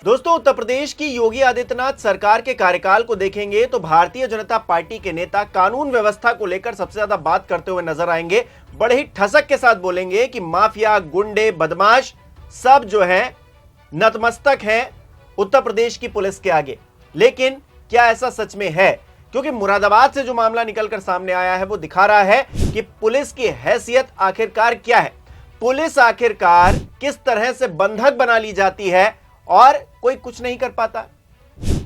दोस्तों, उत्तर प्रदेश की योगी आदित्यनाथ सरकार के कार्यकाल को देखेंगे तो भारतीय जनता पार्टी के नेता कानून व्यवस्था को लेकर सबसे ज्यादा बात करते हुए नजर आएंगे। बड़े ही ठसक के साथ बोलेंगे कि माफिया, गुंडे, बदमाश सब जो है नतमस्तक हैं उत्तर प्रदेश की पुलिस के आगे। लेकिन क्या ऐसा सच में है? क्योंकि मुरादाबाद से जो मामला निकलकर सामने आया है वो दिखा रहा है कि पुलिस की हैसियत आखिरकार क्या है, पुलिस आखिरकार किस तरह से बंधक बना ली जाती है और कोई कुछ नहीं कर पाता,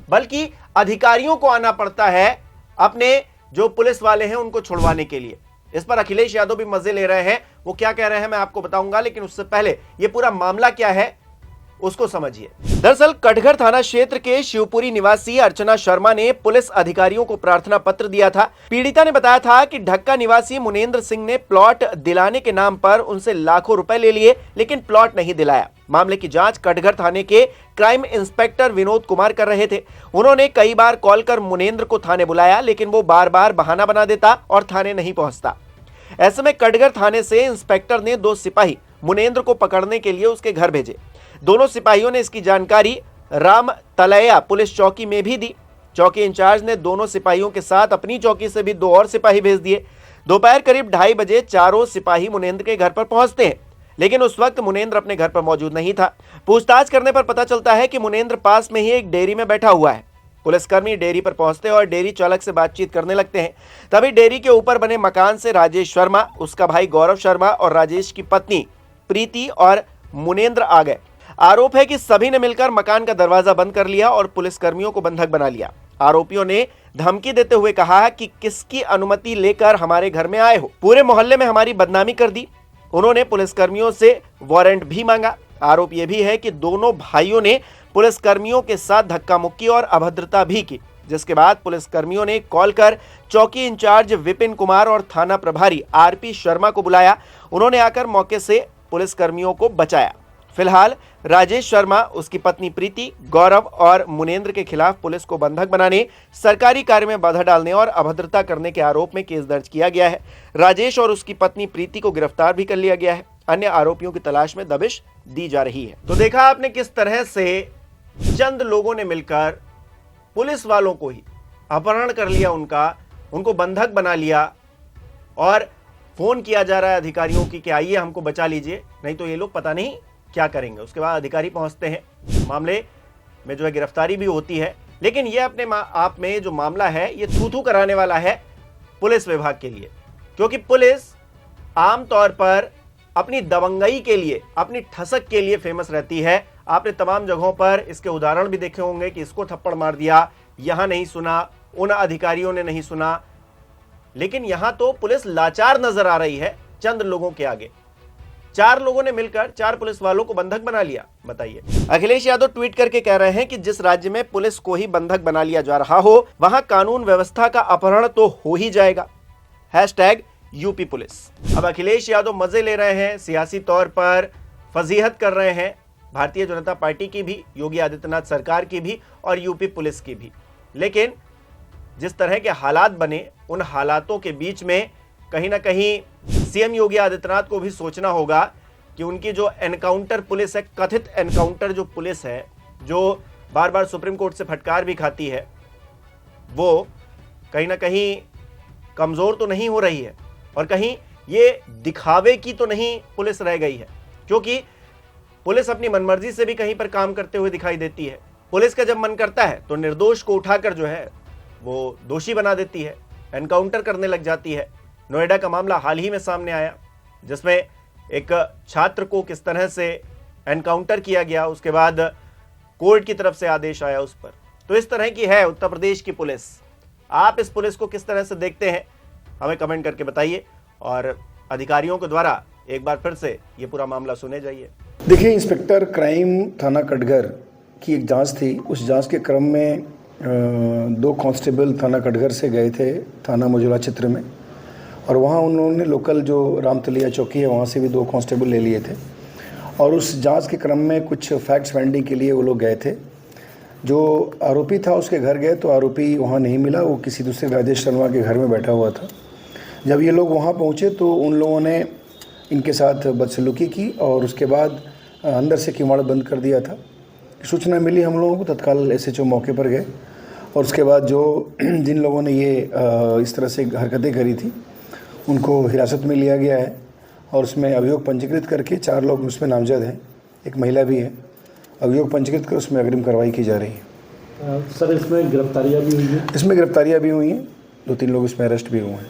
बल्कि अधिकारियों को आना पड़ता है अपने जो पुलिस वाले हैं उनको छुड़वाने के लिए। इस पर अखिलेश यादव भी मजे ले रहे हैं। वो क्या कह रहे हैं मैं आपको बताऊंगा, लेकिन उससे पहले ये पूरा मामला क्या है उसको समझिए। दरअसल कटघर थाना क्षेत्र के शिवपुरी निवासी अर्चना शर्मा ने पुलिस अधिकारियों को प्रार्थना पत्र दिया था। पीड़िता ने बताया था कि ढक्का निवासी मुनेंद्र सिंह ने प्लॉट दिलाने के नाम पर उनसे लाखों रुपए ले लिए, लेकिन प्लॉट नहीं दिलाया। मामले की जांच कटघर थाने के क्राइम इंस्पेक्टर विनोद कुमार कर रहे थे। उन्होंने कई बार कॉल कर मुनेंद्र को थाने बुलाया, लेकिन वो बार बार बहाना बना देता और थाने नहीं पहुंचता। ऐसे में कटघर थाने से इंस्पेक्टर ने 2 सिपाही मुनेंद्र को पकड़ने के लिए उसके घर भेजे। दोनों सिपाहियों ने इसकी जानकारी राम तलैया पुलिस चौकी में भी दी। चौकी इंचार्ज ने दोनों सिपाहियों के साथ अपनी चौकी से भी 2 और सिपाही भेज दिए। दोपहर करीब 2:30 बजे चारों सिपाही मुनेंद्र के घर पर पहुंचते हैं, लेकिन उस वक्त मुनेंद्र अपने घर पर मौजूद नहीं था। पूछताछ करने पर पता चलता है कि मुनेंद्र पास में ही एक डेयरी में बैठा हुआ है। पुलिसकर्मी डेयरी पर पहुंचते हैं और डेयरी चालक से बातचीत करने लगते हैं। तभी डेयरी के ऊपर बने मकान से राजेश शर्मा, उसका भाई गौरव शर्मा और राजेश की पत्नी प्रीति और मुनेंद्र आ गए। आरोप है कि सभी ने मिलकर मकान का दरवाजा बंद कर लिया और पुलिसकर्मियों को बंधक बना लिया। आरोपियों ने धमकी देते हुए कहा कि किसकी अनुमति लेकर हमारे घर में आए हो, पूरे मोहल्ले में हमारी बदनामी कर दी। उन्होंने पुलिसकर्मियों से वारंट भी मांगा। आरोप यह भी है कि दोनों भाइयों ने पुलिसकर्मियों के साथ धक्का मुक्की और अभद्रता भी की, जिसके बाद पुलिसकर्मियों ने कॉल कर चौकी इंचार्ज विपिन कुमार और थाना प्रभारी आरपी शर्मा को बुलाया। उन्होंने आकर मौके से पुलिसकर्मियों को बचाया। फिलहाल राजेश शर्मा, उसकी पत्नी प्रीति, गौरव और मुनेंद्र के खिलाफ पुलिस को बंधक बनाने, सरकारी कार्य में बाधा डालने और अभद्रता करने के आरोप में केस दर्ज किया गया है। राजेश और उसकी पत्नी प्रीति को गिरफ्तार भी कर लिया गया है। अन्य आरोपियों की तलाश में दबिश दी जा रही है। तो देखा आपने किस तरह से चंद लोगों ने मिलकर पुलिस वालों को ही अपहरण कर लिया, उनको बंधक बना लिया और फोन किया जा रहा है अधिकारियों की कि आइए हमको बचा लीजिए, नहीं तो ये लोग पता नहीं क्या करेंगे। उसके बाद अधिकारी पहुंचते हैं, मामले में जो है गिरफ्तारी भी होती है। लेकिन ये अपने आप में जो मामला है ये थू कराने वाला है पुलिस विभाग के लिए, क्योंकि पुलिस आमतौर पर अपनी दबंगई के लिए, अपनी ठसक के लिए फेमस रहती है। आपने तमाम जगहों पर इसके उदाहरण भी देखे होंगे कि इसको थप्पड़ मार दिया, यहां नहीं सुना, उन अधिकारियों ने नहीं सुना। लेकिन यहां तो पुलिस लाचार नजर आ रही है चंद लोगों के आगे। 4 लोगों ने मिलकर 4 पुलिस वालों को बंधक बना लिया। बताइए। अखिलेश यादव ट्वीट करके कह रहे हैं कि जिस राज्य में पुलिस को ही बंधक बना लिया जा रहा हो, वहां कानून व्यवस्था का अपहरण तो हो ही जाएगा। #UP police. अब अखिलेश यादव मजे ले रहे हैं, सियासी तौर पर फजीहत कर रहे हैं भारतीय जनता पार्टी की भी, योगी आदित्यनाथ सरकार की भी और यूपी पुलिस की भी। लेकिन जिस तरह के हालात बने, उन हालातों के बीच में कहीं ना कहीं सीएम योगी आदित्यनाथ को भी सोचना होगा कि उनकी जो एनकाउंटर पुलिस है, कथित एनकाउंटर जो पुलिस है, जो बार बार सुप्रीम कोर्ट से फटकार भी खाती है, वो कहीं ना कहीं कमजोर तो नहीं हो रही है और कहीं ये दिखावे की तो नहीं पुलिस रह गई है। क्योंकि पुलिस अपनी मनमर्जी से भी कहीं पर काम करते हुए दिखाई देती है। पुलिस का जब मन करता है तो निर्दोष को उठाकर जो है वो दोषी बना देती है, एनकाउंटर करने लग जाती है। नोएडा का मामला हाल ही में सामने आया, जिसमें एक छात्र को किस तरह से एनकाउंटर किया गया, उसके बाद कोर्ट की तरफ से आदेश आया उस पर। तो इस तरह की है उत्तर प्रदेश की पुलिस। आप इस पुलिस को किस तरह से देखते हैं, हमें कमेंट करके बताइए और अधिकारियों के द्वारा एक बार फिर से ये पूरा मामला सुने जाइए। देखिए, इंस्पेक्टर क्राइम थाना कटघर की एक जांच थी। उस जांच के क्रम में 2 कांस्टेबल थाना कटघर से गए थे थाना मझौला क्षेत्र में, और वहाँ उन्होंने लोकल जो रामतलिया चौकी है वहाँ से भी 2 कांस्टेबल ले लिए थे। और उस जांच के क्रम में कुछ फैक्ट्स फाइंडिंग के लिए वो लोग गए थे। जो आरोपी था उसके घर गए तो आरोपी वहाँ नहीं मिला, वो किसी दूसरे राजेश शर्मा के घर में बैठा हुआ था। जब ये लोग वहाँ पहुँचे तो उन लोगों ने इनके साथ बदसलूकी की और उसके बाद अंदर से किवाड़ बंद कर दिया था। सूचना मिली हम लोगों को, तत्काल एसएचओ मौके पर गए और उसके बाद जो जिन लोगों ने ये इस तरह से हरकतें करी थी उनको हिरासत में लिया गया है और उसमें अभियोग पंजीकृत करके 4 लोग उसमें नामजद हैं, एक महिला भी है। अभियोग पंजीकृत कर उसमें अग्रिम कार्रवाई की जा रही है। सर इसमें गिरफ्तारियाँ भी हुई हैं? इसमें गिरफ्तारियाँ भी हुई हैं, 2-3 लोग इसमें अरेस्ट भी हुए हैं।